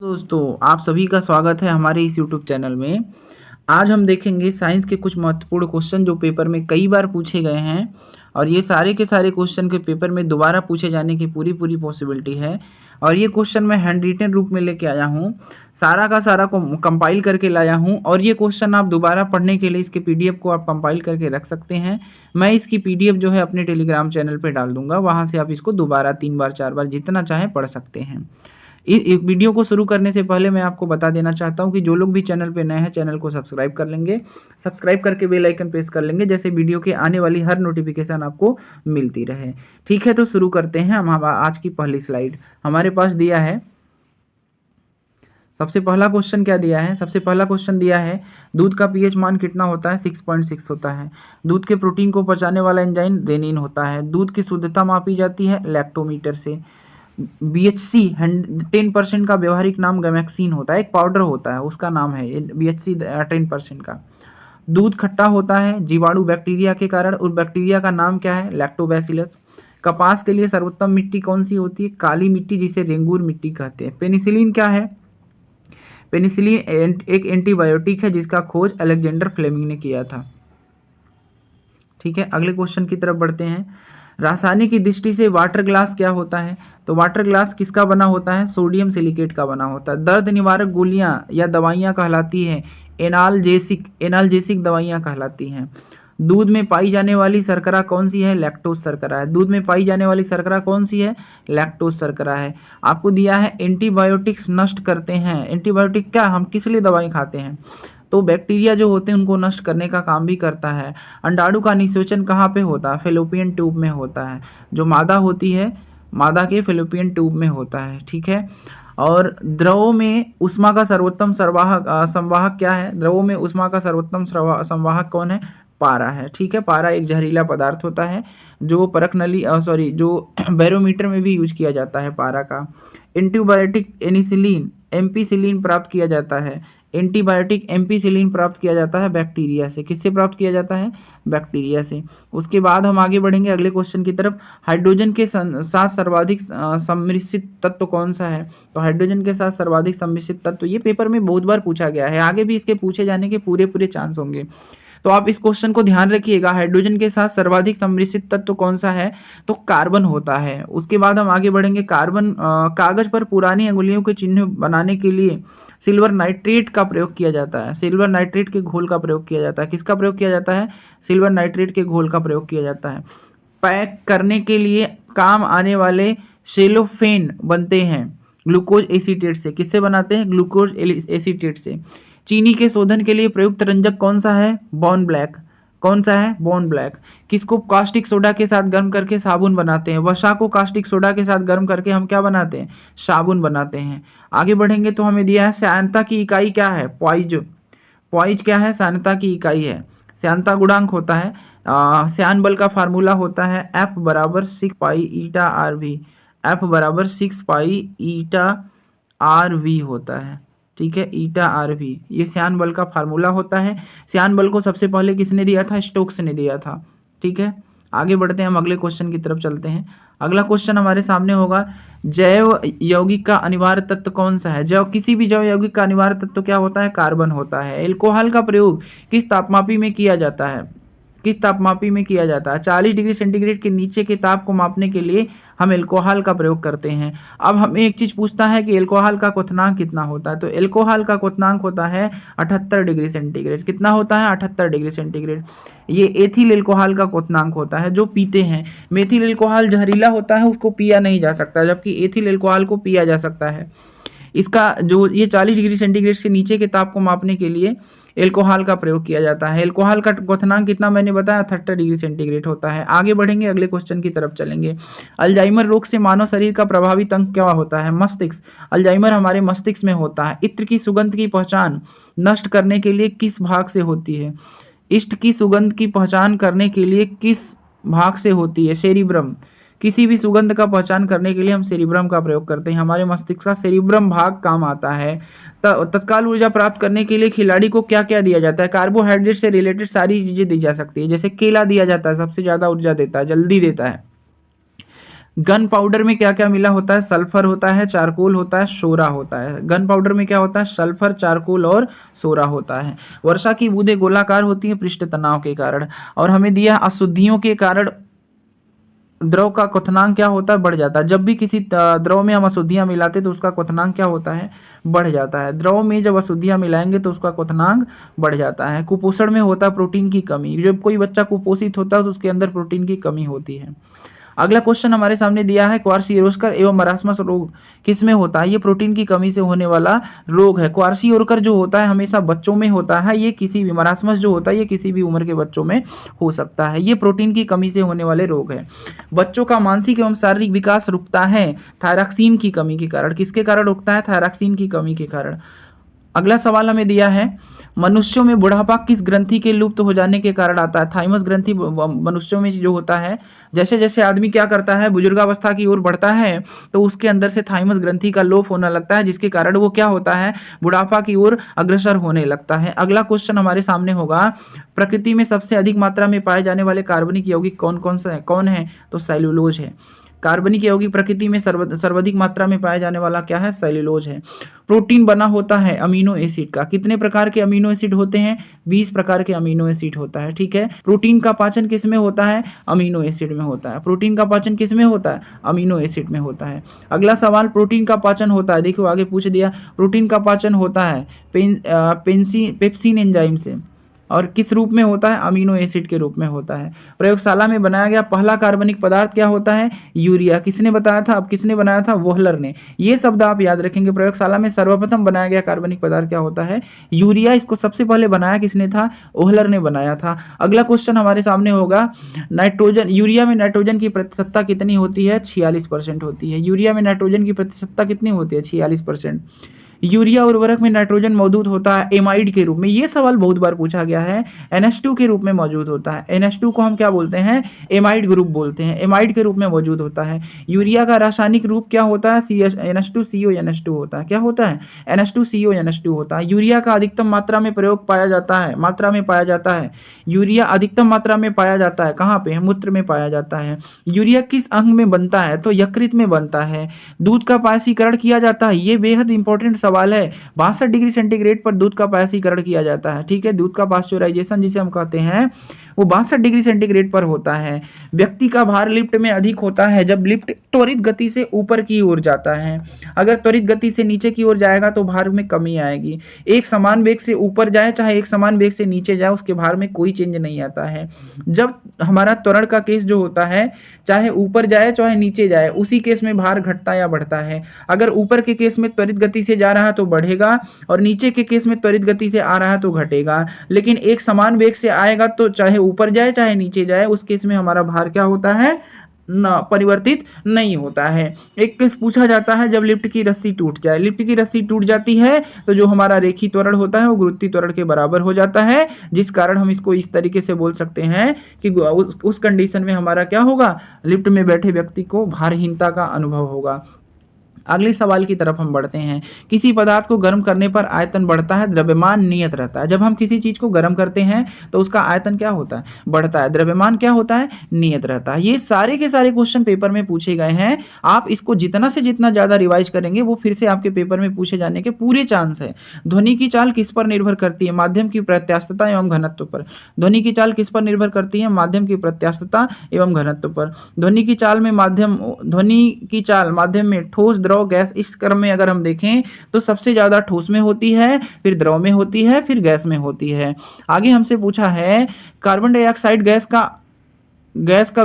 दोस्तों आप सभी का स्वागत है हमारे इस यूट्यूब चैनल में। आज हम देखेंगे साइंस के कुछ महत्वपूर्ण क्वेश्चन जो पेपर में कई बार पूछे गए हैं और ये सारे के सारे क्वेश्चन के पेपर में दोबारा पूछे जाने की पूरी पॉसिबिलिटी है। और ये क्वेश्चन मैं हैंड रिटन रूप में लेके आया हूँ, सारा का सारा को कंपाइल करके लाया हूँ और ये क्वेश्चन आप दोबारा पढ़ने के लिए इसके पीडीएफ को आप कंपाइल करके रख सकते हैं। मैं इसकी पीडीएफ जो है अपने टेलीग्राम चैनल पे डाल दूंगा, वहाँ से आप इसको दोबारा 3 बार 4 बार जितना चाहें पढ़ सकते हैं। इस वीडियो को शुरू करने से पहले मैं आपको बता देना चाहता हूं कि जो लोग भी चैनल पे नए हैं चैनल को सब्सक्राइब कर लेंगे, सब्सक्राइब करके बेल आइकन प्रेस कर लेंगे, जैसे वीडियो के आने वाली हर नोटिफिकेशन आपको मिलती रहे। ठीक है, तो शुरू करते हैं। हम आज की पहली स्लाइड हमारे पास दिया है। सबसे पहला क्वेश्चन क्या दिया है? सबसे पहला क्वेश्चन दिया है दूध का पीएच मान कितना होता है? 6.6 होता है। दूध के प्रोटीन को पचाने वाला एंजाइम रेनिन होता है। दूध की शुद्धता मापी जाती है लैक्टोमीटर से। BHC 10% का व्यवहारिक नाम गैमेक्सिन होता है, एक पाउडर होता है उसका नाम है BHC 10% का। दूध खट्टा होता है जीवाणु बैक्टीरिया के कारण, उस बैक्टीरिया का नाम क्या है? लैक्टोबैसिलस। कपास के लिए सर्वोत्तम मिट्टी कौन सी होती है? काली मिट्टी, जिसे रेंगूर मिट्टी कहते हैं। पेनिसिलिन क्या है? पेनिसिलिन एक एंटीबायोटिक है जिसका खोज अलेक्जेंडर फ्लेमिंग ने किया था। ठीक है, अगले क्वेश्चन की तरफ बढ़ते हैं। रासायनिक की दृष्टि से वाटर ग्लास क्या होता है? तो वाटर ग्लास किसका बना होता है? सोडियम सिलिकेट का बना होता है। दर्द निवारक गोलियां या दवाइयां कहलाती हैं एनाल्जेसिक दवाइयां कहलाती हैं। दूध में पाई जाने वाली शर्करा कौन सी है? लैक्टोज शर्करा है। दूध में पाई जाने वाली शर्करा कौन सी है? लैक्टोज शर्करा है। आपको दिया है एंटीबायोटिक्स नष्ट करते हैं। एंटीबायोटिक क्या, हम किस लिए दवाई खाते हैं? तो बैक्टीरिया जो होते हैं उनको नष्ट करने का काम भी करता है। अंडाणु का निषेचन कहाँ पे होता है? फेलोपियन ट्यूब में होता है। जो मादा होती है, मादा के फेलोपियन ट्यूब में होता है। ठीक है, और द्रव में ऊष्मा का सर्वोत्तम संवाहक क्या है? द्रवों में ऊष्मा का सर्वोत्तम संवाहक कौन है? पारा है। ठीक है, पारा एक जहरीला पदार्थ होता है जो परख नली जो बैरोमीटर में भी यूज किया जाता है पारा का। एंटीबायोटिक एनिसिलिन एम्पीसिलिन प्राप्त किया जाता है। एंटीबायोटिक एम्पीसिलिन प्राप्त किया जाता है बैक्टीरिया से। किससे प्राप्त किया जाता है? बैक्टीरिया से। उसके बाद हम आगे बढ़ेंगे अगले क्वेश्चन की तरफ। हाइड्रोजन के साथ सर्वाधिक सम्मिश्रित तत्व कौन सा है? तो हाइड्रोजन के साथ सर्वाधिक सम्मिश्रित तत्व, ये पेपर में बहुत बार पूछा गया है, आगे भी इसके पूछे जाने के पूरे चांस होंगे, तो आप इस क्वेश्चन को ध्यान रखिएगा। हाइड्रोजन के साथ सर्वाधिक सम्मिश्रित तत्व कौन सा है? तो कार्बन होता है। उसके बाद हम आगे बढ़ेंगे। कार्बन कागज पर पुरानी अंगुलियों के चिन्ह बनाने के लिए सिल्वर नाइट्रेट का प्रयोग किया जाता है। सिल्वर नाइट्रेट के घोल का प्रयोग किया जाता है। किसका प्रयोग किया जाता है? सिल्वर नाइट्रेट के घोल का प्रयोग किया जाता है। पैक करने के लिए काम आने वाले सेलोफेन बनते हैं ग्लूकोज एसीटेट से। किससे बनाते हैं? ग्लूकोज एसीटेट से। चीनी के शोधन के लिए प्रयुक्त रंजक कौन सा है? Born black. कौन सा है? Born black. किसको कास्टिक सोडा के साथ गर्म करके साबुन बनाते हैं? वसा को कास्टिक सोडा के साथ गर्म करके हम क्या बनाते हैं? साबुन बनाते हैं। आगे बढ़ेंगे तो हमें दिया है श्यानता की इकाई क्या है? पॉइज। पॉइज क्या है? श्यानता की इकाई है। श्यानता गुणांक होता है। श्यान बल का फार्मूला होता है F बराबर 6 पाई ईटा आर वी। F बराबर 6 पाई ईटा आर वी होता है। ठीक है, ईटा आर वी, ये श्यान बल का फार्मूला होता है। श्यान बल को सबसे पहले किसने दिया था? स्टोक्स ने दिया था। ठीक है, आगे बढ़ते हैं, हम अगले क्वेश्चन की तरफ चलते हैं। अगला क्वेश्चन हमारे सामने होगा, जैव यौगिक का अनिवार्य तत्व कौन सा है? किसी भी जैव यौगिक का अनिवार्य तत्व क्या होता है? कार्बन होता है। एल्कोहल का प्रयोग किस तापमापी में किया जाता है? किस तापमापी में किया जाता है? 40 डिग्री सेंटीग्रेड के नीचे के ताप को मापने के लिए हम एल्कोहल का प्रयोग करते हैं। अब हमें एक चीज पूछता है कि एल्कोहल का क्वथनांक कितना होता है? तो एल्कोहल का क्वथनांक होता है 78 डिग्री सेंटीग्रेड। कितना होता है? 78 डिग्री सेंटीग्रेड। ये एथिल एल्कोहल का क्वथनांक होता है जो पीते हैं। मेथिल एल्कोहल जहरीला होता है, उसको पिया नहीं जा सकता, जबकि एथिल एल्कोहल को पिया जा सकता है। इसका जो ये 40 डिग्री सेंटीग्रेड से नीचे के ताप को मापने के लिए एल्कोहल का प्रयोग किया जाता है। एल्कोहल का क्वथनांक कितना मैंने बताया? 30 डिग्री सेंटीग्रेड होता है। आगे बढ़ेंगे, अगले क्वेश्चन की तरफ चलेंगे। अल्जाइमर रोग से मानव शरीर का प्रभावित अंग क्या होता है? मस्तिष्क। अल्जाइमर हमारे मस्तिष्क में होता है। इत्र की सुगंध की पहचान नष्ट करने के लिए किस भाग से होती है? इष्ट की सुगंध की पहचान करने के लिए किस भाग से होती है? सेरिब्रम। किसी भी सुगंध का पहचान करने के लिए हम सेरिब्रम का प्रयोग करते हैं। हमारे मस्तिष्क का सेरिब्रम भाग काम आता है। तत्काल ऊर्जा प्राप्त करने के लिए खिलाड़ी को क्या क्या दिया जाता है? कार्बोहाइड्रेट से रिलेटेड सारी चीजें दी जा सकती है। जैसे केला दिया जाता है, सबसे ज्यादा ऊर्जा देता है, जल्दी देता है। गन पाउडर में क्या क्या मिला होता है? सल्फर होता है, चारकोल होता है, सोरा होता है। गन पाउडर में क्या होता है? सल्फर, चारकोल और सोरा होता है। वर्षा की बूंदें गोलाकार होती है पृष्ठ तनाव के कारण। और हमें दिया अशुद्धियों के कारण द्रव का क्वथनांक क्या होता है? बढ़ जाता है। जब भी किसी द्रव में हम अशुद्धियां मिलाते हैं तो उसका क्वथनांक क्या होता है? बढ़ जाता है। द्रव में जब अशुद्धियां मिलाएंगे तो उसका क्वथनांक बढ़ जाता है। कुपोषण में होता है प्रोटीन की कमी। जब कोई बच्चा कुपोषित होता है तो उसके अंदर प्रोटीन की कमी होती है। अगला क्वेश्चन हमारे सामने दिया है, क्वार्सियोस्कर एवं मरासमस रोग किसमें होता है? ये प्रोटीन की कमी से होने वाला रोग है। क्वार्सियोस्कर जो होता है हमेशा बच्चों में होता है। ये किसी भी, मरासमस जो होता है ये किसी भी उम्र के बच्चों में हो सकता है। ये प्रोटीन की कमी से होने वाले रोग है। बच्चों का मानसिक एवं शारीरिक विकास रुकता है थायरॉक्सिन की कमी के कारण। किसके कारण रुकता है? थायरॉक्सिन की कमी के कारण। अगला सवाल हमें दिया है, मनुष्यों में बुढ़ापा किस ग्रंथि के लुप्त हो जाने के कारण आता है? थाइमस ग्रंथि मनुष्यों में जो होता है, जैसे जैसे आदमी क्या करता है, बुजुर्गावस्था की ओर बढ़ता है तो उसके अंदर से थाइमस ग्रंथि का लोप होने लगता है, जिसके कारण वो क्या होता है? बुढ़ापा की ओर अग्रसर होने लगता है। अगला क्वेश्चन हमारे सामने होगा, प्रकृति में सबसे अधिक मात्रा में पाए जाने वाले कार्बनिक यौगिक कौन है? तो सेल्यूलोज है। कार्बनिक यौगिक प्रकृति में सर्वाधिक मात्रा में पाया जाने वाला क्या है? सेल्यूलोज है। प्रोटीन बना होता है अमीनो एसिड का। कितने प्रकार के अमीनो एसिड होते हैं? 20 प्रकार के अमीनो एसिड होता है। ठीक है। प्रोटीन का पाचन किस में होता है? अमीनो एसिड में होता है। प्रोटीन का पाचन किस में होता है? अमीनो एसिड में होता है। अगला सवाल, प्रोटीन का पाचन होता है, देखो आगे पूछ दिया, प्रोटीन का पाचन होता है पेप्सिन एंजाइम से। और किस रूप में होता है? अमीनो एसिड के रूप में होता है। प्रयोगशाला में बनाया गया पहला कार्बनिक पदार्थ क्या होता है? यूरिया। किसने बताया था? अब किसने बनाया था? वोहलर ने। ये शब्द आप याद रखेंगे। प्रयोगशाला में सर्वप्रथम बनाया गया कार्बनिक पदार्थ क्या होता है? यूरिया। इसको सबसे पहले बनाया किसने था? वोहलर ने बनाया था। अगला क्वेश्चन हमारे सामने होगा, नाइट्रोजन, यूरिया में नाइट्रोजन की प्रतिशतता कितनी होती है? 46% होती है। यूरिया में नाइट्रोजन की प्रतिशतता कितनी होती है? 46%। यूरिया उर्वरक में नाइट्रोजन मौजूद होता है एमाइड के रूप में। ये सवाल बहुत बार पूछा गया है। NH2 के रूप में मौजूद होता है। NH2 को हम क्या बोलते हैं? एमाइड ग्रुप बोलते हैं। एमाइड के रूप में मौजूद होता है। यूरिया का रासायनिक रूप क्या होता है? NH2CONH2 होता है। क्या होता है? NH2CONH2 होता है। यूरिया का अधिकतम मात्रा में प्रयोग पाया जाता है, मात्रा में पाया जाता है। यूरिया अधिकतम मात्रा में पाया जाता है कहाँ पे? मूत्र में पाया जाता है। यूरिया किस अंग में बनता है? तो यकृत में बनता है। दूध का पायसीकरण किया जाता है। ये बेहद इंपॉर्टेंट सवाल है। 62 डिग्री सेंटीग्रेड पर दूध का पायसीकरण किया जाता है। ठीक है। दूध का पास्चुराइजेशन जिसे हम कहते हैं वो 62 डिग्री सेंटीग्रेड पर होता है। व्यक्ति का भार लिफ्ट में अधिक होता है जब लिफ्ट त्वरित गति से ऊपर की ओर जाता है। अगर त्वरित गति से नीचे की ओर जाएगा तो भार में कमी आएगी। एक समान वेग से ऊपर जाए चाहे एक समान वेग से नीचे जाए, उसके भार में कोई चेंज नहीं आता है। जब हमारा त्वरण का केस जो होता है, चाहे ऊपर जाए चाहे नीचे जाए, उसी केस में भार घटता या बढ़ता है। अगर ऊपर के केस में त्वरित गति से जा रहा है तो बढ़ेगा, और नीचे के केस में त्वरित गति से आ रहा है तो घटेगा। लेकिन एक समान वेग से आएगा तो चाहे ऊपर जाए चाहे नीचे जाए, उस केस में हमारा भार क्या होता है? ना परिवर्तित नहीं होता है। एक केस पूछा जाता है जब लिफ्ट की रस्सी टूट जाए। लिफ्ट की रस्सी टूट जाती है तो जो हमारा रेखी त्वरण होता है वो गुरुत्वीय त्वरण के बराबर हो जाता है, जिस कारण हम इसको इस तरीके से बोल सकते हैं कि उस कंडीशन में हमारा क्या होगा? लिफ्ट में बैठे व्यक्ति को भारहीनता का अनुभव होगा। अगले सवाल की तरफ हम बढ़ते हैं। किसी पदार्थ को गर्म करने पर आयतन बढ़ता है, द्रव्यमान नियत रहता है। जब हम किसी चीज को गर्म करते हैं तो उसका आयतन क्या होता है? बढ़ता है। द्रव्यमान क्या होता है? नियत रहता है। ये सारे के सारे क्वेश्चन पेपर में पूछे गए हैं। आप इसको जितना से जितना ज्यादा रिवाइज करेंगे वो फिर से आपके पेपर में पूछे जाने के पूरे चांस है। ध्वनि की चाल किस पर निर्भर करती है? माध्यम की प्रत्यास्थता एवं घनत्व पर। ध्वनि की चाल किस पर निर्भर करती है? माध्यम की प्रत्यास्थता एवं घनत्व पर। ध्वनि की चाल माध्यम में ठोस, द्रव, गैस, इस क्रम में अगर हम देखें तो सबसे ज्यादा ठोस में होती है, फिर द्रव में होती है, फिर गैस में होती है। आगे हमसे पूछा है, कार्बन डाइऑक्साइड गैस का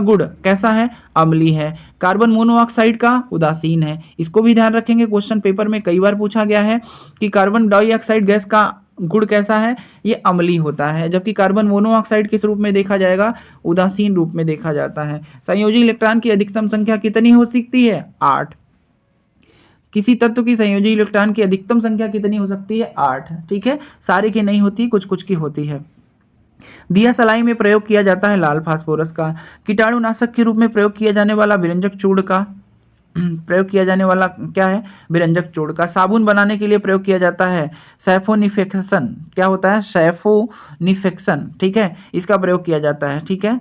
गुण कैसा है? अम्लीय है। कार्बन मोनोऑक्साइड का उदासीन है। इसको भी ध्यान रखेंगे, क्वेश्चन पेपर में कई बार पूछा गया है कि कार्बन डाइऑक्साइड गैस का गुण कैसा है? ये अम्लीय होता है। जबकि कार्बन मोनोऑक्साइड किस रूप में देखा जाएगा? उदासीन रूप में देखा जाता है। संयोजी इलेक्ट्रॉन की अधिकतम संख्या कितनी हो सकती है? 8। किसी तत्व की संयोजी इलेक्ट्रॉन की अधिकतम संख्या कितनी हो सकती है? 8। ठीक है। सारे की नहीं होती, कुछ कुछ की होती है। दिया सलाई में प्रयोग किया जाता है लाल फास्फोरस का। कीटाणुनाशक के रूप में प्रयोग किया जाने वाला विरंजक चूर्ण का प्रयोग किया जाने वाला क्या है? विरंजक चूर्ण का। साबुन बनाने के लिए प्रयोग किया जाता है सैफोनिफेक्शन। क्या होता है? सैफोनिफेक्शन। ठीक है। इसका प्रयोग किया जाता है। ठीक है।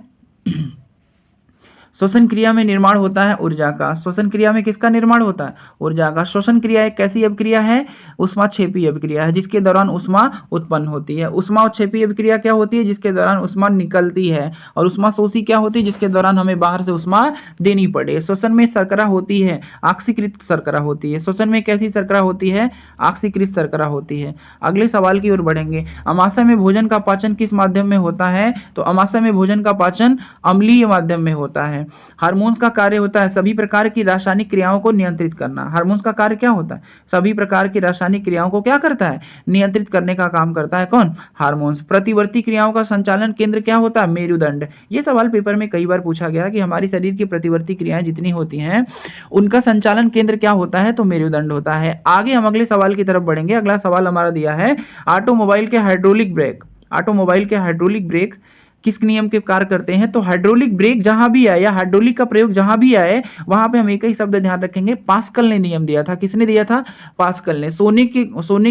श्वसन क्रिया में निर्माण होता है ऊर्जा का। श्वसन क्रिया में किसका निर्माण होता है? ऊर्जा का। श्वसन क्रिया एक कैसी अभिक्रिया है? ऊष्माक्षेपी अभिक्रिया है, जिसके दौरान ऊष्मा उत्पन्न होती है। ऊष्माक्षेपी अभिक्रिया क्या होती है? जिसके दौरान ऊष्मा निकलती है। और ऊष्माशोषी क्या होती है? जिसके दौरान हमें बाहर से ऊष्मा देनी पड़े। श्वसन में शर्करा होती है, ऑक्सीकृत शर्करा होती है। श्वसन में कैसी शर्करा होती है? ऑक्सीकृत शर्करा होती है। अगले सवाल की ओर बढ़ेंगे। अमाशय में भोजन का पाचन किस माध्यम में होता है? तो अमाशय में भोजन का पाचन अम्लीय माध्यम में होता है। हार्मोन्स का कार्य होता है सभी प्रकार की रासायनिक क्रियाओं को नियंत्रित करना। हार्मोन्स का कार्य क्या होता है? सभी प्रकार की रासायनिक क्रियाओं को क्या करता है? नियंत्रित करने का काम करता है। कौन? हार्मोन्स। प्रतिवर्ती क्रियाओं का संचालन केंद्र क्या होता है? मेरुदंड। ये सवाल पेपर में कई बार पूछा गया कि हमारी शरीर की प्रतिवर्ती क्रियाएं जितनी होती हैं उनका संचालन केंद्र क्या होता है? तो मेरुदंड होता है। आगे हम अगले सवाल की तरफ बढ़ेंगे। अगला सवाल हमारा दिया है ऑटोमोबाइल के हाइड्रोलिक ब्रेक। ऑटोमोबाइल के हाइड्रोलिक ब्रेक किस नियम के कार्य करते हैं? तो हाइड्रोलिक ब्रेक जहां भी आए या हाइड्रोलिक का प्रयोग जहां भी आए वहां पे हम एक ही शब्द ध्यान रखेंगे, पास्कल ने नियम दिया था। किसने दिया था? पास्कल ने। सोने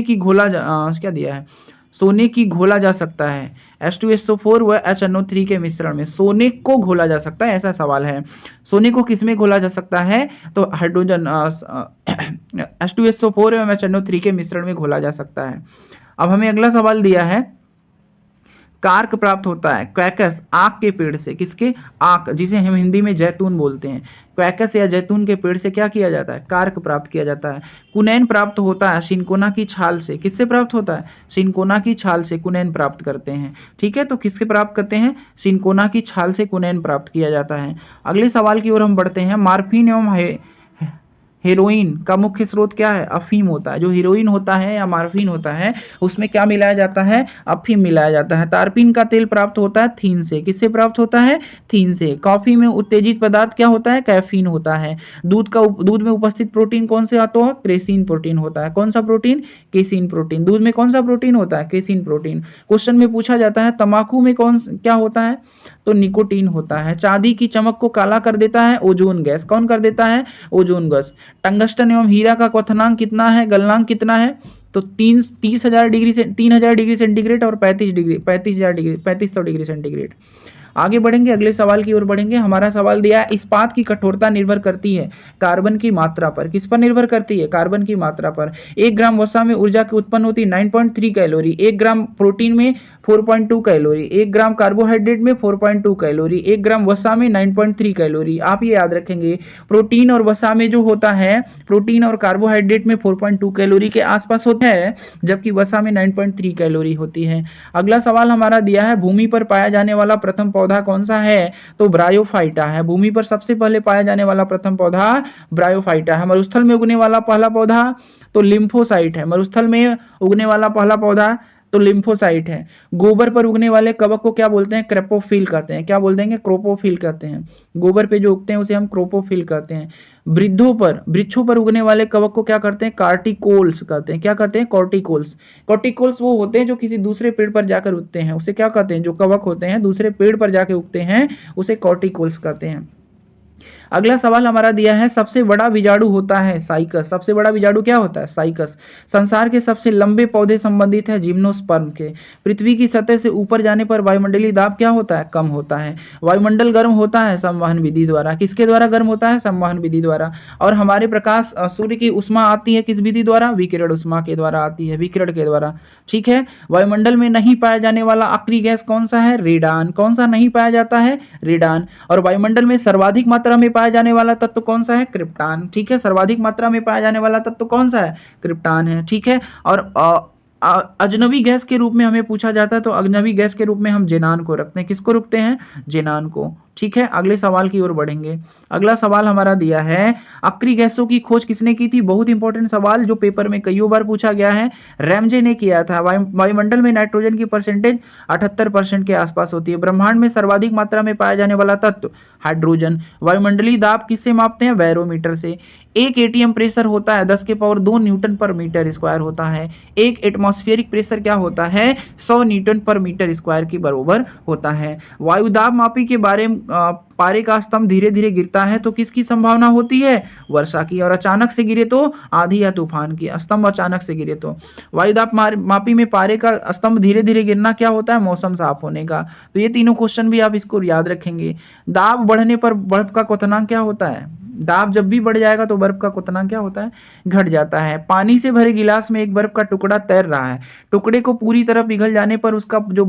की घोला क्या दिया है? सोने की घोला जा सकता है H2SO4 व HNO3 के मिश्रण में। सोने को घोला जा सकता है, ऐसा सवाल है। सोने को किसमें घोला जा सकता है? तो हाइड्रोजन H2SO4 एवं HNO3 के मिश्रण में घोला जा सकता है। अब हमें अगला सवाल दिया है कार्क प्राप्त होता है क्वैकस आक के पेड़ से। किसके? आक, जिसे हम हिंदी में जैतून बोलते हैं। क्वैकस या जैतून के पेड़ से क्या किया जाता है? कार्क प्राप्त किया जाता है। कुनैन प्राप्त होता है सिनकोना की छाल से। किससे प्राप्त होता है? सिनकोना की छाल से कुनैन प्राप्त करते हैं। ठीक है, तो किससे प्राप्त करते हैं? सिनकोना की छाल से कुनैन प्राप्त किया जाता है। अगले सवाल की ओर हम बढ़ते हैं। मार्फिन एवं हेरोइन का मुख्य स्रोत क्या है? अफीम होता है। जो हीरोइन होता है या मार्फिन होता है उसमें क्या मिलाया जाता है? अफीम मिलाया जाता है। तारपीन का तेल प्राप्त होता है थीन से। किससे प्राप्त होता है? थीन से। कॉफी में उत्तेजित पदार्थ क्या होता है? कैफीन होता है। दूध में उपस्थित प्रोटीन कौन से आता है? क्रेसीन प्रोटीन होता है। कौन सा प्रोटीन? Casein protein. दूध में कौन सा प्रोटीन होता है? Casein protein. क्वेश्चन में पूछा जाता है तंबाकू में क्या होता है? तो निकोटीन होता है। चांदी की चमक को काला कर देता है ओजोन गैस। कौन कर देता है? Ozone gas. टंगस्टन एवं हीरा का क्वथनांक कितना है? गलनांक कितना है? तो 30,000 डिग्री से 3,000 डिग्री सेंटीग्रेड और 35,000 डिग्री सेंटीग्रेड। आगे बढ़ेंगे, अगले सवाल की ओर बढ़ेंगे। हमारा सवाल दिया है इस्पात की कठोरता निर्भर करती है कार्बन की मात्रा पर। किस पर निर्भर करती है? कार्बन की मात्रा पर। 1 ग्राम वसा में ऊर्जा की उत्पन्न होती है 9.3 कैलोरी। 1 ग्राम प्रोटीन में 4.2 कैलोरी। 1 ग्राम कार्बोहाइड्रेट में 4.2 कैलोरी। 1 ग्राम वसा में 9.3 कैलोरी। आप ये याद रखेंगे प्रोटीन और वसा में जो होता है, प्रोटीन और कार्बोहाइड्रेट में 4.2 कैलोरी के आसपास होता है, जबकि वसा में 9.3 कैलोरी होती है। अगला सवाल हमारा दिया है भूमि पर पाया जाने वाला प्रथम पौधा कौन सा है? तो ब्रायोफाइटा है। भूमि पर सबसे पहले पाया जाने वाला प्रथम पौधा ब्रायोफाइटा है। मरुस्थल में उगने वाला पहला पौधा तो लिम्फोसाइट है। मरुस्थल में उगने वाला पहला पौधा तो लिम्फोसाइट है। गोबर पर उगने वाले कवक को क्या बोलते हैं? क्रेपोफिल कहते हैं। क्या बोल देंगे? क्रोपोफिल कहते हैं। गोबर पे जो उगते हैं उसे हम क्रोपोफिल कहते हैं। वृक्षों पर उगने वाले कवक को क्या करते हैं? कार्टिकोल्स कहते हैं। क्या कहते हैं? कॉर्टिकोल्स। कॉर्टिकोल्स वो होते हैं जो किसी दूसरे पेड़ पर जाकर उगते हैं, उसे क्या कहते हैं? जो कवक होते हैं दूसरे पेड़ पर जाकर उगते हैं उसे कॉर्टिकोल्स कहते हैं। अगला सवाल हमारा दिया है सबसे बड़ा बीजाणु होता है साइकस। सबसे बड़ा बीजाणु क्या होता है? साइकस। संसार के सबसे लंबे पौधे संबंधित है जिम्नोस्पर्म के। पृथ्वी की सतह से ऊपर जाने पर वायुमंडलीय दाब क्या होता है? कम होता है। वायुमंडल गर्म होता है संवहन विधि द्वारा। किसके द्वारा गर्म होता है? संवहन विधि द्वारा। और हमारे प्रकाश सूर्य की उष्मा आती है किस विधि द्वारा? विकिरण उष्मा के द्वारा आती है, विकिरण के द्वारा। ठीक है। वायुमंडल में नहीं पाया जाने वाला आखिरी गैस कौन सा है? रेडान। कौन सा नहीं पाया जाता है? रेडान। और वायुमंडल में सर्वाधिक मात्रा में पाया जाने वाला तत्व कौन सा है? क्रिप्टान। ठीक है, सर्वाधिक मात्रा में पाया जाने वाला तत्व कौन सा है? क्रिप्टान है। ठीक है। और अजनबी गैस के रूप में हमें पूछा जाता है तो अजनबी गैस के रूप में हम जेनान को रखते हैं। किसको रखते हैं? जेनान को। ठीक है, अगले सवाल की ओर बढ़ेंगे। अगला सवाल हमारा दिया है अक्रिय गैसों की खोज किसने की थी? बहुत इंपॉर्टेंट सवाल जो पेपर में कई बार पूछा गया है। रैमजे ने किया था। वायुमंडल में नाइट्रोजन की परसेंटेज 78% के आसपास होती है। ब्रह्मांड में सर्वाधिक मात्रा में पाया जाने वाला तत्व हाइड्रोजन। वायुमंडलीय दाब किससे मापते हैं? बैरोमीटर से। एक एटीएम प्रेशर होता है 10 के पावर 2 न्यूटन पर मीटर स्क्वायर होता है। एक एटमॉस्फेरिक प्रेशर क्या होता है? 100 न्यूटन पर मीटर स्क्वायर के बराबर होता है। वायुदाब मापी के बारे में पारे का स्तंभ धीरे धीरे गिरता है तो किसकी संभावना होती है? वर्षा की। और अचानक से गिरे तो आंधी या तूफान की। स्तंभ अचानक से गिरे तो। वायुदाब मापी में पारे का स्तंभ धीरे धीरे गिरना क्या होता है? मौसम साफ होने का। तो ये तीनों क्वेश्चन भी आप इसको याद रखेंगे। दाब बढ़ने पर बर्फ का क्वथनांक क्या होता है? दाब जब भी बढ़ जाएगा तो बर्फ का क्वथनांक क्या होता है? घट जाता है। पानी से भरे गिलास में एक बर्फ का टुकड़ा तैर रहा है। टुकड़े को पूरी तरह पिघल जाने पर उसका जो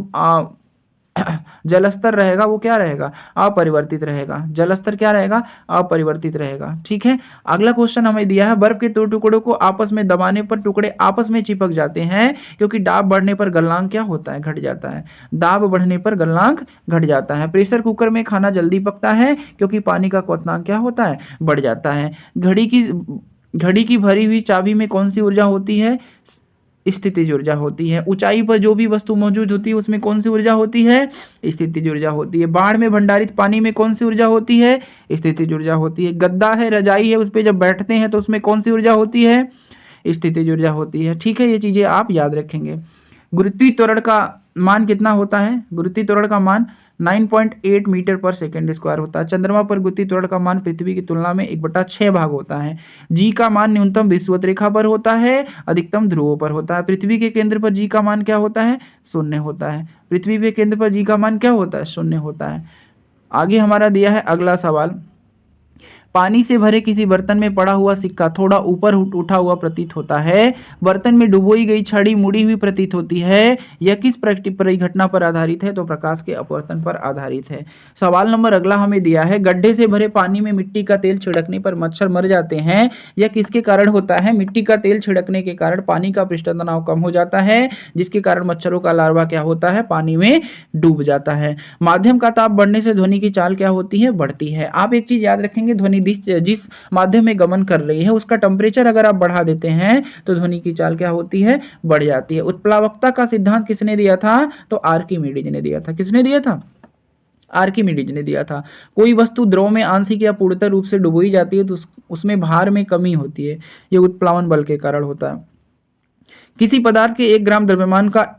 जलस्तर रहेगा वो क्या रहेगा? अपरिवर्तित रहेगा। जलस्तर क्या रहेगा? अपरिवर्तित रहेगा। ठीक है। अगला क्वेश्चन हमें दिया है, बर्फ के दो टुकड़ों को आपस में दबाने पर टुकड़े आपस में चिपक जाते हैं क्योंकि दाब बढ़ने पर गलनांक क्या होता है? घट जाता है। दाब बढ़ने पर गलनांक घट जाता है। प्रेशर कुकर में खाना जल्दी पकता है क्योंकि पानी का क्वथनांक क्या होता है? बढ़ जाता है। घड़ी की भरी हुई चाबी में कौन सी ऊर्जा होती है? स्थितिज ऊर्जा होती है। ऊंचाई पर जो भी वस्तु मौजूद होती है उसमें कौन सी ऊर्जा होती है? स्थितिज ऊर्जा होती है। बाढ़ में भंडारित पानी में कौन सी ऊर्जा होती है? स्थितिज ऊर्जा होती है। गद्दा है, रजाई है, उस पर जब बैठते हैं तो उसमें कौन सी ऊर्जा होती है? स्थितिज ऊर्जा होती है। ठीक है, ये चीजें आप याद रखेंगे। गुरुत्वीय त्वरण का मान कितना होता है? गुरुत्वीय त्वरण का मान 9.8 मीटर पर सेकेंड स्क्वायर होता है। चंद्रमा पर गुरुत्वीय त्वरण का मान पृथ्वी की तुलना में 1/6 भाग होता है। जी का मान न्यूनतम विषुवत रेखा पर होता है, अधिकतम ध्रुवों पर होता है। पृथ्वी के केंद्र पर जी का मान क्या होता है? 0 होता है। पृथ्वी के केंद्र पर जी का मान क्या होता है? 0 होता है। आगे हमारा दिया है अगला सवाल, पानी से भरे किसी बर्तन में पड़ा हुआ सिक्का थोड़ा ऊपर उठा हुआ प्रतीत होता है। बर्तन में डुबोई गई छड़ी मुड़ी हुई प्रतीत होती है। यह किस परिघटना पर आधारित है? तो प्रकाश के अपवर्तन पर आधारित है। सवाल नंबर अगला हमें दिया है, गड्ढे से भरे पानी में मिट्टी का तेल छिड़कने पर मच्छर मर जाते हैं। यह किसके कारण होता है? मिट्टी का तेल छिड़कने के कारण पानी का पृष्ठ तनाव कम हो जाता है, जिसके कारण मच्छरों का लार्वा क्या होता है? पानी में डूब जाता है। माध्यम का ताप बढ़ने से ध्वनि की चाल क्या होती है? बढ़ती है। आप एक चीज याद रखेंगे, ध्वनि जिस माध्यम में गमन कर रही है उसका टेम्परेचर अगर आप बढ़ा देते हैं तो ध्वनि की चाल क्या होती है? बढ़ जाती है। उत्प्लावकता का सिद्धांत किसने दिया था? तो आर्किमिडीज ने दिया था। किसने दिया था? आर्किमिडीज ने दिया था। कोई वस्तु द्रव में आंशिक या पूर्णतः रूप से डुबोई जाती है तो उसमें भार में कमी होती है। यह उत्प्लावन बल के कारण होता है। किसी पदार्थ के 1 ग्राम द्रव्यमान का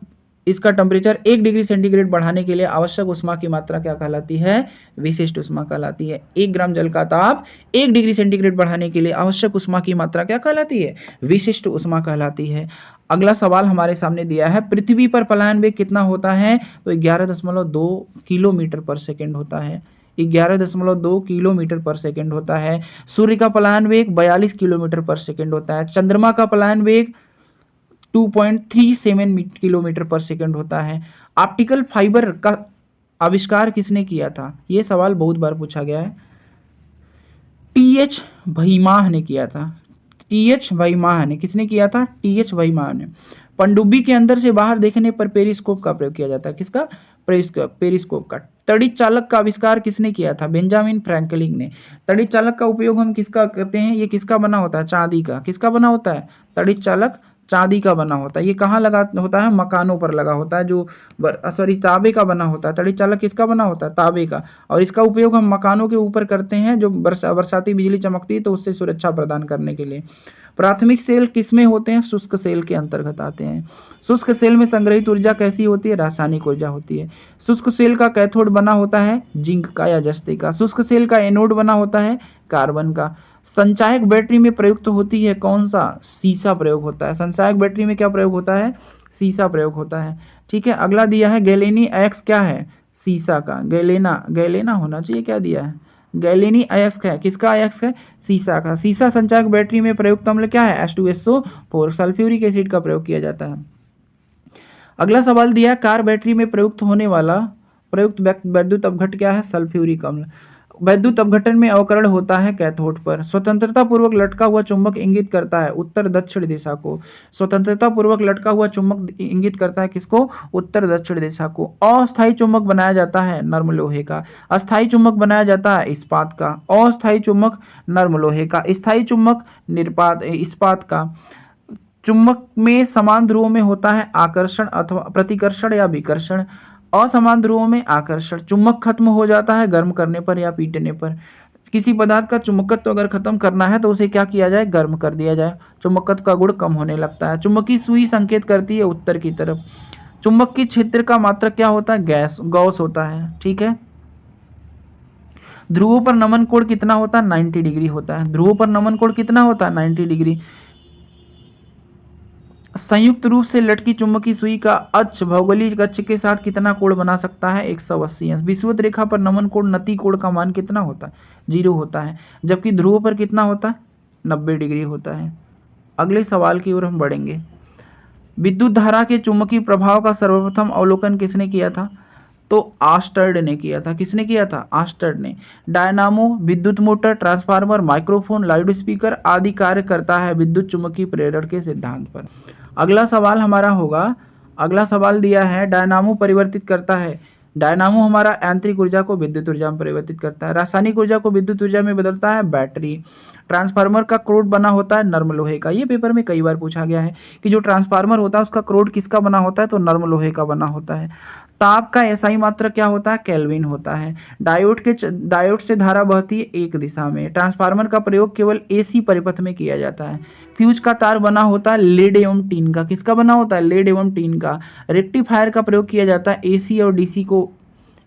इसका टेम्परेचर 1 डिग्री सेंटीग्रेड बढ़ाने के लिए आवश्यक उष्मा की मात्रा क्या कहलाती है? विशिष्ट उष्मा कहलाती है। 1 ग्राम जल का ताप 1 डिग्री सेंटीग्रेड बढ़ाने के लिए आवश्यक उष्मा की मात्रा क्या कहलाती है? विशिष्ट उष्मा कहलाती है। अगला सवाल हमारे सामने दिया है, पृथ्वी पर पलायन वेग कितना होता है? तो 11.2 किलोमीटर पर सेकेंड होता है। 11.2 किलोमीटर पर सेकेंड होता है। सूर्य का पलायन वेग 42 किलोमीटर पर सेकेंड होता है। चंद्रमा का पलायन वेग 2.37 किलोमीटर पर सेकेंड होता है। ऑप्टिकल फाइबर का आविष्कार किसने किया था? यह सवाल बहुत बार पूछा गया है। टीएच भीमाह ने किया था। टीएच भीमाह ने। किसने किया था? टीएच भीमाह ने। पनडुब्बी के अंदर से बाहर देखने पर पेरिस्कोप का प्रयोग किया जाता है। किसका? पेरिस्कोप का। तड़ित चालक का आविष्कार किसने किया था? बेंजामिन फ्रैंकलिन ने। तड़ित चालक का उपयोग हम किसका करते हैं? ये किसका बना होता है? चांदी का। किसका बना होता है? तड़ित चालक चांदी का बना होता है। ये कहाँ लगा होता है? मकानों पर लगा होता है। जो तांबे का बना होता है। तड़ित चालक किसका बना होता है? तांबे का। और इसका उपयोग हम मकानों के ऊपर करते हैं, जो बरसाती बिजली चमकती है तो उससे सुरक्षा प्रदान करने के लिए। प्राथमिक सेल किसमें होते हैं? शुष्क सेल के अंतर्गत आते हैं। शुष्क सेल में संग्रहित ऊर्जा कैसी होती है? रासायनिक ऊर्जा होती है। शुष्क सेल का कैथोड बना होता है जिंक का या जस्ते का। शुष्क सेल का एनोड बना होता है कार्बन का। संचायक बैटरी में प्रयुक्त होती है कौन सा? सीसा प्रयोग होता है। संचायक बैटरी में क्या प्रयोग होता है? सीसा प्रयोग होता है। ठीक है। अगला दिया है, गैलेनी अयस्क क्या है? सीसा का। गैलेना होना चाहिए। क्या दिया है? गैलेनी अयस्क है। किसका अयस्क है? सीसा का। सीसा संचायक बैटरी में प्रयुक्त अम्ल क्या है? H2SO4। सल्फ्यूरिक एसिड का प्रयोग किया जाता है। अगला सवाल दिया, कार बैटरी में प्रयुक्त होने वाला प्रयुक्त वैद्युत अपघट क्या है? सल्फ्यूरिक अम्ल। वैद्युत अपघटन में अवकरण होता है कैथोड पर। स्वतंत्रता पूर्वक लटका हुआ चुंबक इंगित करता है उत्तर दक्षिण दिशा को। स्वतंत्रता पूर्वक लटका हुआ चुंबक इंगित करता है किसको? उत्तर दक्षिण दिशा को। अस्थायी चुंबक बनाया जाता है नर्म लोहे का। अस्थायी चुंबक बनाया जाता है इस्पात का। अस्थायी चुंबक नर्म लोहे का। स्थायी चुंबक इस्पात का। चुंबक में समान ध्रुवों में होता है आकर्षण अथवा प्रतिकर्षण या विकर्षण। असमान ध्रुवों में आकर्षण। चुंबक खत्म हो जाता है गर्म करने पर या पीटने पर। किसी पदार्थ का चुंबकत्व अगर खत्म करना है तो उसे क्या किया जाए? गर्म कर दिया जाए। चुंबकत्व का गुण कम होने लगता है। चुंबकीय सुई संकेत करती है उत्तर की तरफ। चुंबक के क्षेत्र का मात्रक क्या होता है? गॉस होता है। ठीक है। ध्रुवों पर नमन कोण कितना होता है? 90 डिग्री होता है। ध्रुवों पर नमन कोण कितना होता है? 90 डिग्री। संयुक्त रूप से लटकी चुंबकीय सुई का अक्ष भौगोलिक अक्ष के साथ कितना कोण बना सकता है? 180 अंश। विषुवत रेखा पर नमन कोण नति कोण का मान कितना होता है? 0 होता है। जबकि ध्रुव पर कितना होता है? 90 डिग्री होता है। अगले सवाल की ओर हम बढ़ेंगे। विद्युत धारा के चुंबकीय प्रभाव का सर्वप्रथम अवलोकन किसने किया था? तो आस्टर्ड ने किया था। किसने किया था? आस्टर्ड ने। डायनामो, विद्युत motor, transformer, microphone, loud speaker आदि कार्य करता है विद्युत चुंबकीय प्रेरण के सिद्धांत पर। अगला सवाल हमारा होगा, अगला सवाल दिया है डायनामो परिवर्तित करता है। डायनामो हमारा यांत्रिक ऊर्जा को विद्युत ऊर्जा में परिवर्तित करता है। रासायनिक ऊर्जा को विद्युत ऊर्जा में बदलता है बैटरी। ट्रांसफार्मर का क्रोड बना होता है नर्म लोहे का। ये पेपर में कई बार पूछा गया है कि जो ट्रांसफार्मर होता है उसका क्रोड किसका बना होता है? तो नर्म लोहे का बना होता है। ताप का एसआई मात्रक क्या होता है? केल्विन होता है। डायोड से धारा बहती है एक दिशा में। ट्रांसफार्मर का प्रयोग केवल एसी परिपथ में किया जाता है। फ्यूज का तार बना होता है लेड एवं टीन का। किसका बना होता है? लेड एवं टीन का। रेक्टिफायर का प्रयोग किया जाता है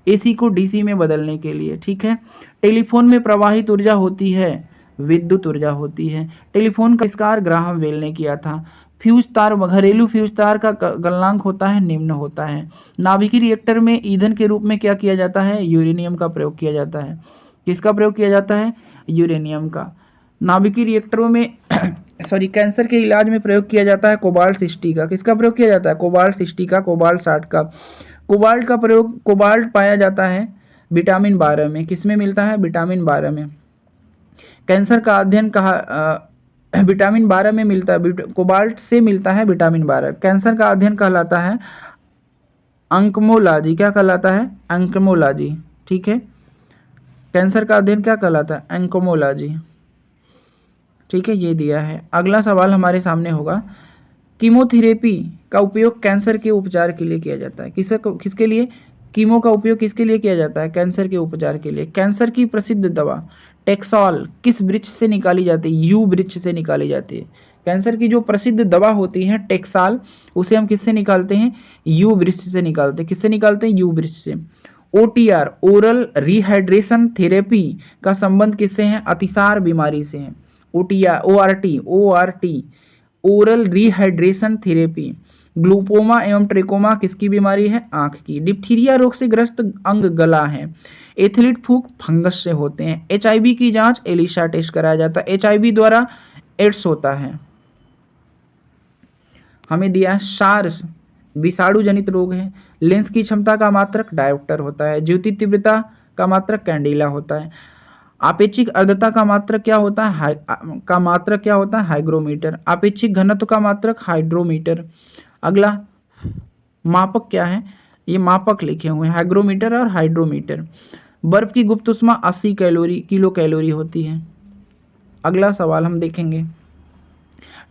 एसी को डीसी में बदलने के लिए। ठीक है। टेलीफोन में प्रवाहित ऊर्जा होती है विद्युत ऊर्जा होती है। टेलीफोन का आविष्कार ग्राहम बेल ने किया था। फ्यूज तार, घरेलू फ्यूज तार का गलनांक होता है निम्न होता है। नाभिकीय रिएक्टर में ईंधन के रूप में क्या किया जाता है? यूरेनियम का प्रयोग किया जाता है। किसका प्रयोग किया जाता है? यूरेनियम का। नाभिकीय रिएक्टरों में कैंसर के इलाज में प्रयोग किया जाता है कोबाल्ट 60 का। किसका प्रयोग किया जाता है? कोबाल्ट 60 का, कोबाल्ट 60 का। कोबाल्ट पाया जाता है विटामिन 12 में। किसमें मिलता है? विटामिन 12 में। कैंसर का अध्ययन विटामिन 12 में मिलता है, कोबाल्ट से मिलता है विटामिन 12। कैंसर का अध्ययन कहलाता है अंकमोलॉजी। क्या कहलाता है? अंकमोलॉजी। ठीक है। कैंसर का अध्ययन क्या कहलाता है? अंकमोलॉजी। ठीक है, ये दिया है। अगला सवाल हमारे सामने होगा, कीमोथेरेपी का उपयोग कैंसर के उपचार के लिए किया जाता है। किसके लिए? कीमो का उपयोग किसके लिए किया जाता है? कैंसर के उपचार के लिए। कैंसर की प्रसिद्ध दवा टेक्सॉल किस वृक्ष से निकाली जाती है? यू वृक्ष से निकाली जाती है। कैंसर की जो प्रसिद्ध दवा होती है टेक्सॉल, उसे हम किससे निकालते हैं? यू वृक्ष से निकालते हैं। किससे निकालते हैं? यू वृक्ष से। ओटीआर, ओरल रिहाइड्रेशन थेरेपी का संबंध किससे है? अतिसार बीमारी से है। ORT oral rehydration therapy. Glaucoma एवं ट्रेकोमा किसकी बीमारी है? आंख की। डिप्थीरिया रोग से ग्रस्त अंग गला है। एथलीट फूक फंगस से होते हैं। एचआईवी की जांच एलिसा टेस्ट कराया जाता है। एचआईवी द्वारा एड्स होता है। हमें दिया सार्स विषाणु जनित रोग है। लेंस की क्षमता का मात्रक डायोप्टर होता है। ज्योति तीव्रता का मात्रक कैंडिला होता है। आपेक्षिक अर्धता का मात्रक क्या होता है? हाइग्रोमीटर। आपेक्षिक घनत्व का मात्रक हाइड्रोमीटर। अगला मापक क्या है? ये मापक लिखे हुए हैं, हाइग्रोमीटर और हाइड्रोमीटर। बर्फ की गुप्त उष्मा 80 किलो कैलोरी होती है। अगला सवाल हम देखेंगे,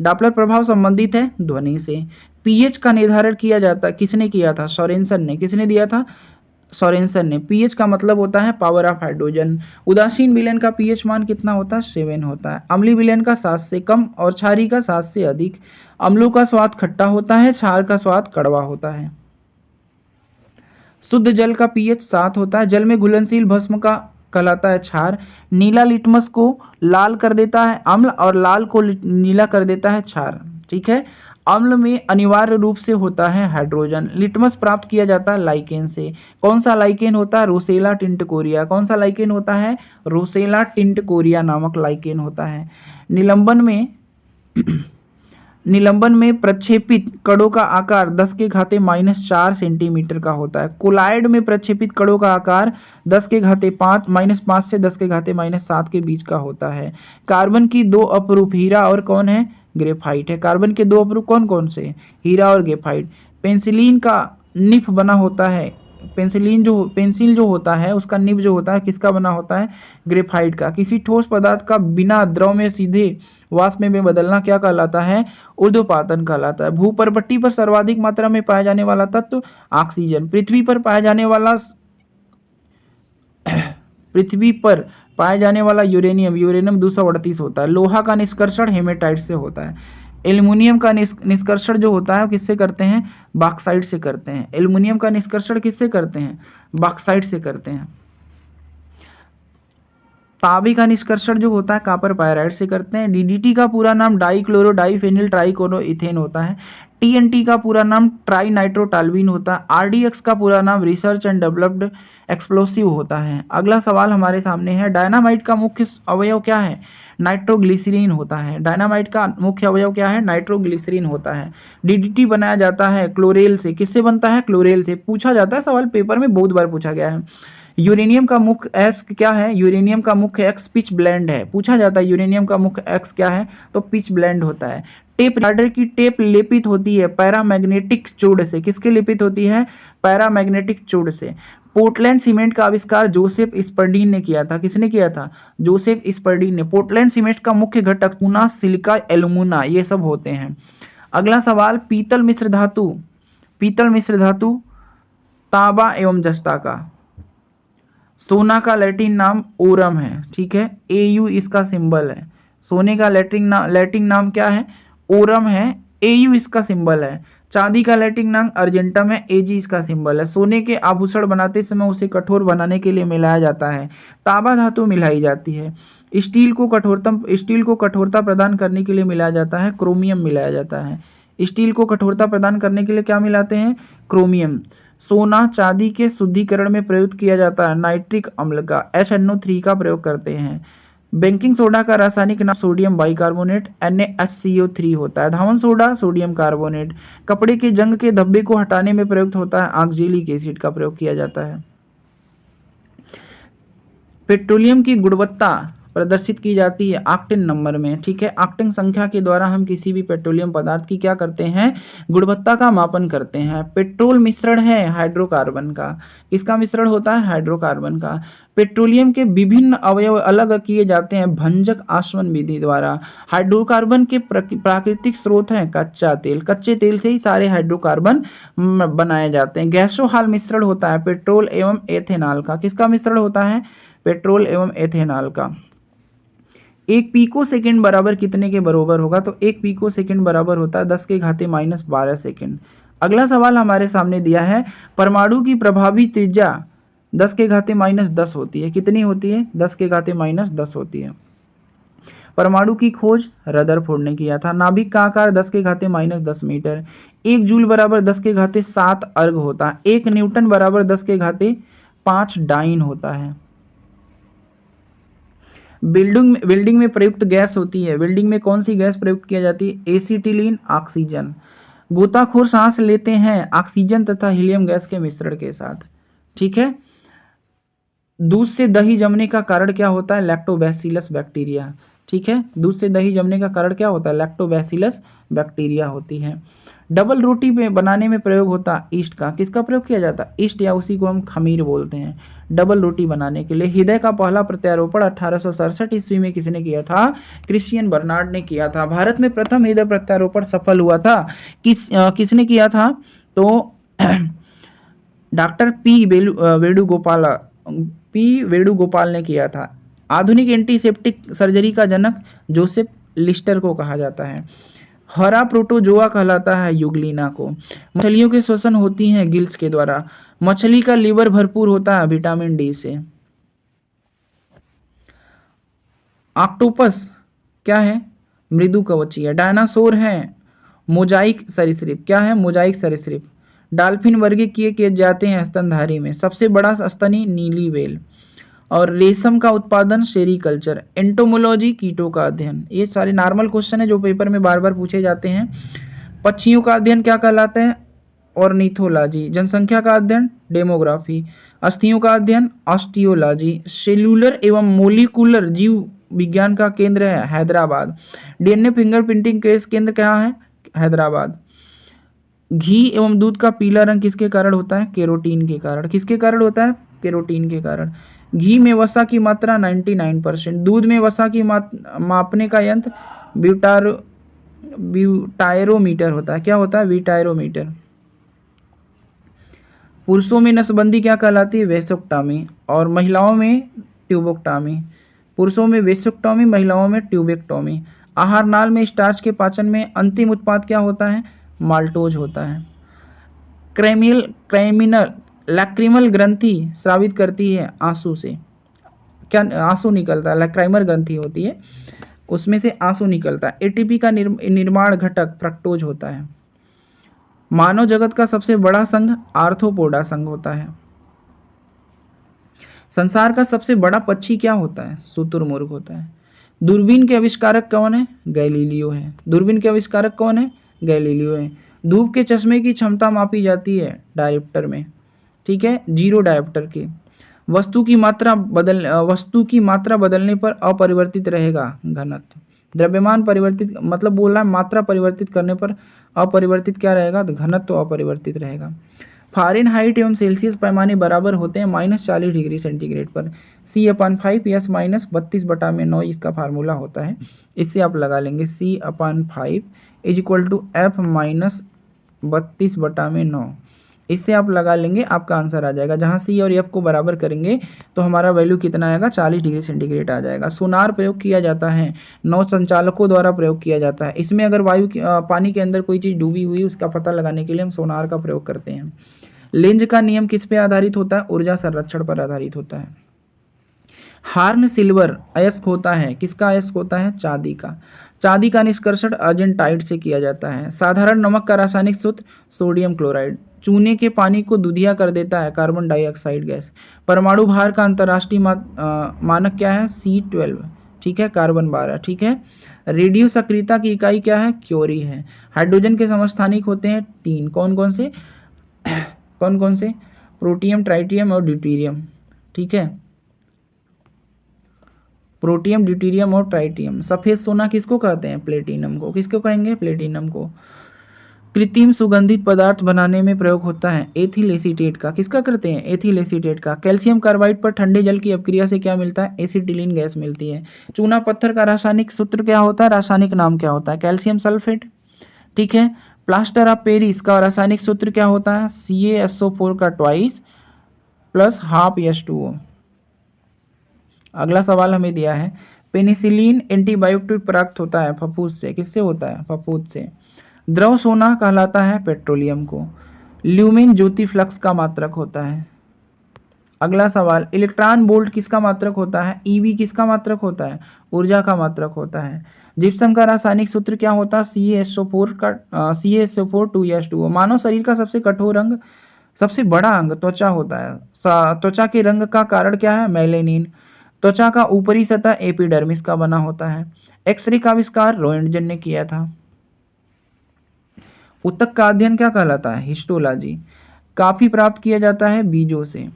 डॉपलर प्रभाव संबंधित है ध्वनि से। पीएच का निर्धारण किया जाता है, किसने किया था? सोरेनसन ने। किसने दिया था? सोरेनसन ने। पीएच का मतलब होता है पावर ऑफ हाइड्रोजन। उदासीन विलयन का पीएच मान कितना होता है? 7 होता है। अम्लीय विलयन का 7 से कम और क्षारीय का 7 से अधिक। अम्लों का स्वाद खट्टा होता है, क्षार का स्वाद कड़वा होता है। शुद्ध जल का पीएच 7 होता है। जल में घुलनशील भस्म का कहलाता है क्षार। नीला लिटमस को लाल कर देता है अम्ल और लाल को नीला कर देता है क्षार। ठीक है। अम्ल में अनिवार्य रूप से होता है हाइड्रोजन। लिटमस प्राप्त किया जाता है लाइकेन से। कौन सा लाइकेन होता है? रोसेला टिंटकोरिया। कौन सा लाइकेन होता है? रोसेला टिंटकोरिया नामक लाइकेन होता है। निलंबन में प्रक्षेपित कणों का आकार 10⁻⁻4 सेंटीमीटर का होता है। कोलाइड में प्रक्षेपित कणों का आकार 10⁻⁻5 से 10⁻⁻7 के बीच का होता है। कार्बन की 2 अपरूप हीरा और कौन है? ग्रेफाइट है। कार्बन के 2 अपरूप कौन कौन से? हीरा और ग्रेफाइट। पेंसिलिन का निफ बना होता है। पेंसिल जो होता है उसका निब जो होता है किसका बना होता है? ग्रेफाइट का। किसी ठोस पदार्थ का बिना द्रव में सीधे वाष्प में बदलना क्या कहलाता है? ऊर्ध्वपातन कहलाता है। भूपर्पट्टी पर सर्वाधिक मात्रा में पाया जाने वाला तत्व ऑक्सीजन। पृथ्वी पर पाया जाने वाला यूरेनियम 238 होता है। लोहा का निष्कर्षण हेमेटाइट से होता है। एल्युमिनियम का निष्कर्षण जो होता है किससे करते हैं? बॉक्साइट से करते हैं। एल्युमिनियम का निष्कर्षण किससे करते हैं? बॉक्साइट से करते हैं। तांबे का निष्कर्षण जो होता है कॉपर पायराइड से करते हैं। डीडीटी का पूरा नाम डाइक्लोरो डाइफेनिल ट्राइक्लोरो इथेन होता है। टीएनटी का पूरा नाम ट्राई नाइट्रोटाल्वीन होता है। आरडीएक्स का पूरा नाम रिसर्च एंड डेवलप्ड एक्सप्लोसिव होता है। अगला सवाल हमारे सामने है, डायनामाइट का मुख्य अवयव क्या है? नाइट्रोग्लिसरीन होता है। डायनामाइट का मुख्य अवयव क्या है? नाइट्रोग्लिसरीन होता है। डीडीटी बनाया जाता है क्लोरेल से। किससे बनता है? क्लोरेल से। पूछा जाता है सवाल, पेपर में बहुत बार पूछा गया है। यूरेनियम का मुख्य एक्स क्या है? यूरेनियम का मुख्य एक्स पिच ब्लेंड है। पूछा जाता है यूरेनियम का मुख्य एक्स क्या है? तो पिच ब्लेंड होता है। टेप रिकॉर्डर की टेप लेपित होती है पैरामैग्नेटिक चूड़ से। किसके लेपित होती है? पैरामैग्नेटिक चूड़ से। पोर्टलैंड सीमेंट का आविष्कार जोसेफ स्पर्डीन ने किया था। किसने किया था? जोसेफ स्पर्डीन ने। पोर्टलैंड सीमेंट का मुख्य घटक चूना, सिलिका, एल्यूमिना ये सब होते हैं। अगला सवाल, पीतल मिश्र धातु, पीतल मिश्र धातु तांबा एवं जस्ता का। सोना का लैटिन नाम ओरम है। ठीक है, एयू इसका सिंबल है। सोने का लैटिन नाम क्या है? ओरम है। एयू इसका सिंबल है। चांदी का लैटिन नाम अर्जेंटम है। एजी इसका सिंबल है। सोने के आभूषण बनाते समय उसे कठोर बनाने के लिए मिलाया जाता है। तांबा धातु मिलाई जाती है। स्टील को कठोरता प्रदान करने के लिए मिलाया जाता है। क्रोमियम मिलाया जाता है। स्टील को कठोरता प्रदान करने के लिए क्या मिलाते हैं? क्रोमियम। सोना चांदी के शुद्धिकरण में प्रयुक्त किया जाता है। नाइट्रिक अम्ल का HNO3 का प्रयोग करते हैं। बेकिंग सोडा का रासायनिक नाम सोडियम बाइकार्बोनेट NaHCO3 होता है। धावन सोडा सोडियम कार्बोनेट। कपड़े के जंग के धब्बे को हटाने में प्रयुक्त होता है। ऑक्जेलिक एसिड का प्रयोग किया जाता है। पेट्रोलियम की गुणवत्ता प्रदर्शित की जाती है ऑक्टेन नंबर में। ठीक है, ऑक्टेन संख्या के द्वारा हम किसी भी पेट्रोलियम पदार्थ की क्या करते हैं? गुणवत्ता का मापन करते हैं। पेट्रोल मिश्रण है हाइड्रोकार्बन का। किसका मिश्रण होता है? हाइड्रोकार्बन का। पेट्रोलियम के विभिन्न अवयव अलग किए जाते हैं भंजक आसवन विधि द्वारा। हाइड्रोकार्बन के प्राकृतिक स्रोत हैं कच्चा तेल। कच्चे तेल से ही सारे हाइड्रोकार्बन बनाए जाते हैं। गैसोहाल मिश्रण होता है पेट्रोल एवं एथेनॉल का। किसका मिश्रण होता है? पेट्रोल एवं एथेनॉल का। एक पिको सेकेंड बराबर कितने के बराबर होगा? तो एक पिको सेकेंड बराबर होता है 10⁻12 सेकेंड। अगला सवाल हमारे सामने दिया है, परमाणु की प्रभावी त्रिज्या 10⁻10 होती है। कितनी होती है? 10⁻10 होती है। परमाणु की खोज रदरफोर्ड ने किया था। नाभिक का आकार 10⁻10 मीटर। 1 जूल बराबर 10�7 अर्ग होता है। 1 न्यूटन बराबर 10�5 डाइन होता है। वेल्डिंग में प्रयुक्त गैस होती है। वेल्डिंग में कौन सी गैस प्रयुक्त की जाती है? Acetylene, oxygen. गोताखोर सांस लेते हैं ऑक्सीजन तथा हीलियम गैस के मिश्रण के साथ। ठीक है, दूध से दही जमने का कारण क्या होता है? Lactobacillus bacteria. ठीक है, दूध से दही जमने का कारण क्या होता है? लैक्टोबैसिलस बैक्टीरिया होती है। डबल रोटी में बनाने में प्रयोग होता है ईस्ट का। किसका प्रयोग किया जाता है? ईस्ट, या उसी को हम खमीर बोलते हैं। डबल रोटी बनाने के लिए। हृदय का पहला प्रत्यारोपण 1867 ईस्वी में किसने किया था? क्रिश्चियन बर्नार्ड ने किया था। भारत में प्रथम हृदय प्रत्यारोपण सफल हुआ था। किसने किया था? तो डॉक्टर पी वेणुगोपाल ने किया था। आधुनिक एंटीसेप्टिक सर्जरी का जनक जोसेफ लिस्टर को कहा जाता है। हरा प्रोटोजोआ कहलाता है यूग्लिना को। मछलियों के श्वसन होती हैं गिल्स के द्वारा। मछली का लीवर भरपूर होता है विटामिन डी से। ऑक्टोपस क्या है? मृदु कवची है। डायनासोर है मोजाइक सरीसृप। क्या है? मोजाइक सरीसृप। डॉल्फिन वर्गीय किए जाते हैं स्तनधारी में। सबसे बड़ा स्तनी नीली व्हेल। और रेशम का उत्पादन सेरीकल्चर। एंटोमोलॉजी कीटों का अध्ययन। ये सारे नॉर्मल क्वेश्चन है जो पेपर में बार बार पूछे जाते हैं। पक्षियों का अध्ययन क्या कहलाता है? ऑर्निथोलॉजी। जनसंख्या का अध्ययन डेमोग्राफी। अस्थियों का अध्ययन ऑस्टियोलॉजी। सेल्यूलर एवं मोलिकुलर जीव विज्ञान का केंद्र है हैदराबाद। डीएनए फिंगरप्रिंटिंग केंद्र क्या है? हैदराबाद। घी एवं दूध का पीला रंग किसके कारण होता है? केरोटीन के कारण। किसके कारण होता है? केरोटीन के कारण। घी में वसा की मात्रा 99%। दूध में वसा की मापने का यंत्र ब्यूटायरोमीटर होता है। क्या होता है? ब्यूटायरोमीटर। पुरुषों में नसबंदी क्या कहलाती है? वेसोक्टॉमी। और महिलाओं में ट्यूबोक्टॉमी। पुरुषों में वेसोक्टॉमी, महिलाओं में ट्यूबेक्टॉमी। आहार नाल में स्टार्च के पाचन में अंतिम उत्पाद क्या होता है? माल्टोज होता है। लैक्रिमल ग्रंथि स्रावित करती है आंसू से। क्या आंसू निकलता है, लैक्राइमर ग्रंथि होती है, उसमें से आंसू निकलता है। एटीपी का निर्माण घटक फ्रक्टोज होता है। मानव जगत का सबसे बड़ा संघ आर्थ्रोपोडा संघ होता है। संसार का सबसे बड़ा पक्षी क्या होता है? शुतुरमुर्ग होता है। दूरबीन के आविष्कारक कौन है? गैलीलियो है। दूरबीन के आविष्कारक कौन है? गैलीलियो है। धूप के चश्मे की क्षमता मापी जाती है डायोप्टर में, ठीक है, 0 डायोप्टर की। वस्तु की मात्रा बदलने पर अपरिवर्तित रहेगा घनत्व। द्रव्यमान परिवर्तित मतलब बोल रहा है मात्रा परिवर्तित करने पर अपरिवर्तित क्या रहेगा? तो घनत्व अपरिवर्तित रहेगा। फ़ारेनहाइट एवं सेल्सियस पैमाने बराबर होते हैं -40 डिग्री सेंटीग्रेड पर। C/5 यस -32/9 इसका फार्मूला होता है। इससे आप लगा लेंगे C/5 = F -32/9। इससे आप लगा लेंगे, आपका आंसर आ जाएगा। जहाँ C और F को बराबर करेंगे तो हमारा वैल्यू कितना आएगा? 40 डिग्री सेंटीग्रेड आ जाएगा। सोनार प्रयोग किया जाता है, नौ संचालकों द्वारा प्रयोग किया जाता है। इसमें अगर पानी के अंदर कोई चीज़ डूबी हुई उसका पता लगाने के लिए हम सोनार का प्रयोग करते हैं। लेंज का नियम किस पे आधारित होता है? ऊर्जा संरक्षण पर आधारित होता है। हार्न सिल्वर अयस्क होता है, किसका अयस्क होता है? चांदी का। चांदी का निष्कर्षण अर्जेंटाइट से किया जाता है। साधारण नमक का रासायनिक सूत्र सोडियम क्लोराइड। चूने के पानी को दूधिया कर देता है कार्बन डाइऑक्साइड गैस। परमाणु भार का अंतर्राष्ट्रीय मानक क्या है? C12, ठीक है, कार्बन 12, ठीक है। रेडियो सक्रियता की इकाई क्या है? क्यूरी है। हाइड्रोजन के समस्थानिक होते हैं 3, कौन कौन से? कौन कौन से? प्रोटियम, ट्राइटियम और ड्यूटेरियम, ठीक है, प्रोटियम, ड्यूटेरियम और ट्राइटियम। सफ़ेद सोना किसको कहते हैं? प्लेटिनम को। किसको कहेंगे? प्लेटिनम को। कृत्रिम सुगंधित पदार्थ बनाने में प्रयोग होता है एथिल एसीटेट का। किसका करते हैं? एथिल एसीटेट का। कैल्शियम कार्बाइड पर ठंडे जल की अपक्रिया से क्या मिलता है? एसिटिलीन गैस मिलती है। चूना पत्थर का रासायनिक सूत्र क्या होता है? रासायनिक नाम क्या होता है? कैल्शियम सल्फेट, ठीक है। प्लास्टर ऑफ पेरिस का रासायनिक सूत्र क्या होता है? CaSO4 का ट्वाइस प्लस हाफ H2O। अगला सवाल हमें दिया है, पेनिसिलिन एंटीबायोटिक प्राप्त होता है फफूंद से। किससे होता है? फफूंद से। द्रव सोना कहलाता है पेट्रोलियम को। ल्यूमिन ज्योति फ्लक्स का मात्रक होता है। अगला सवाल, इलेक्ट्रॉन वोल्ट किसका मात्रक होता है? EV किसका मात्रक होता है? ऊर्जा का मात्रक होता है। जिप्सम का रासायनिक सूत्र क्या होता है? CaSO4 2H2O। मानव शरीर का सबसे कठोर अंग, सबसे बड़ा अंग त्वचा होता है। त्वचा के रंग का कारण क्या है? मेलेनिन। त्वचा का ऊपरी सतह एपिडर्मिस का बना होता है। एक्सरे का आविष्कार रोएंटजन ने किया था। ऊतक का अध्ययन क्या कहलाता है? हिस्टोलॉजी। काफी प्राप्त किया जाता है बीजों से।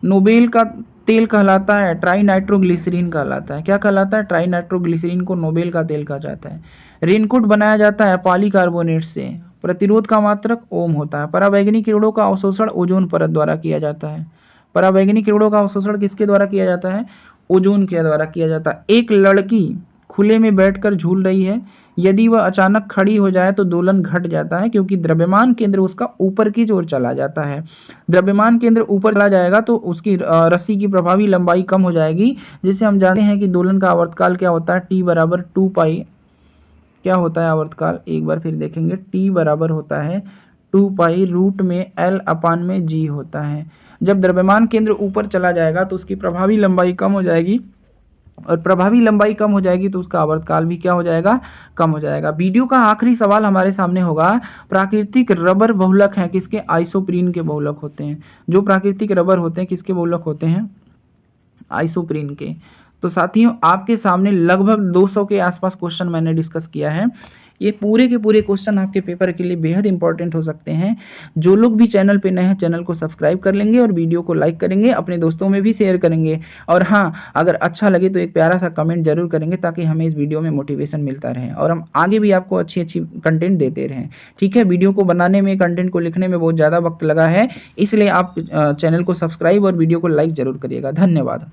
नोबेल का तेल कहलाता है ट्राइनाइट्रोग्लिसरीन कहलाता है। क्या कहलाता है? ट्राइनाइट्रोग्लिसरीन को नोबेल का तेल कहा जाता है। रेनकोट बनाया जाता है पॉलीकार्बोनेट से। प्रतिरोध का मात्रक ओम होता है। परावैंगनी किरणों का अवशोषण ओजोन परत द्वारा किया जाता है। परावैंगनी किरणों का अवशोषण किसके द्वारा किया जाता है? ओजोन के द्वारा किया जाता है। एक लड़की खुले में बैठकर झूल रही है, यदि वह अचानक खड़ी हो जाए तो दोलन घट जाता है क्योंकि द्रव्यमान केंद्र उसका ऊपर की ओर चला जाता है। द्रव्यमान केंद्र ऊपर चला जाएगा तो उसकी रस्सी की प्रभावी लंबाई कम हो जाएगी, जिससे हम जानते हैं कि दोलन का आवर्तकाल क्या होता है? T बराबर 2 क्या होता है आवर्तकाल? एक बार फिर देखेंगे, T बराबर होता है 2 रूट में L/g होता है। जब द्रव्यमान केंद्र ऊपर चला जाएगा तो उसकी प्रभावी लंबाई कम हो जाएगी, और प्रभावी लंबाई कम हो जाएगी तो उसका आवर्तकाल भी क्या हो जाएगा? कम हो जाएगा। वीडियो का आखिरी सवाल हमारे सामने होगा, प्राकृतिक रबर बहुलक हैं किसके? आइसोप्रीन के बहुलक होते हैं। जो प्राकृतिक रबर होते हैं किसके बहुलक होते हैं? आइसोप्रीन के। तो साथियों, आपके सामने लगभग 200 के आसपास क्वेश्चन मैंने डिस्कस किया है। ये पूरे के पूरे क्वेश्चन आपके पेपर के लिए बेहद इंपॉर्टेंट हो सकते हैं। जो लोग भी चैनल पे नए हैं, चैनल को सब्सक्राइब कर लेंगे और वीडियो को लाइक करेंगे, अपने दोस्तों में भी शेयर करेंगे। और हाँ, अगर अच्छा लगे तो एक प्यारा सा कमेंट जरूर करेंगे ताकि हमें इस वीडियो में मोटिवेशन मिलता रहे और हम आगे भी आपको अच्छी अच्छी कंटेंट देते रहें। ठीक है, वीडियो को बनाने में, कंटेंट को लिखने में बहुत ज़्यादा वक्त लगा है, इसलिए आप चैनल को सब्सक्राइब और वीडियो को लाइक जरूर करिएगा। धन्यवाद।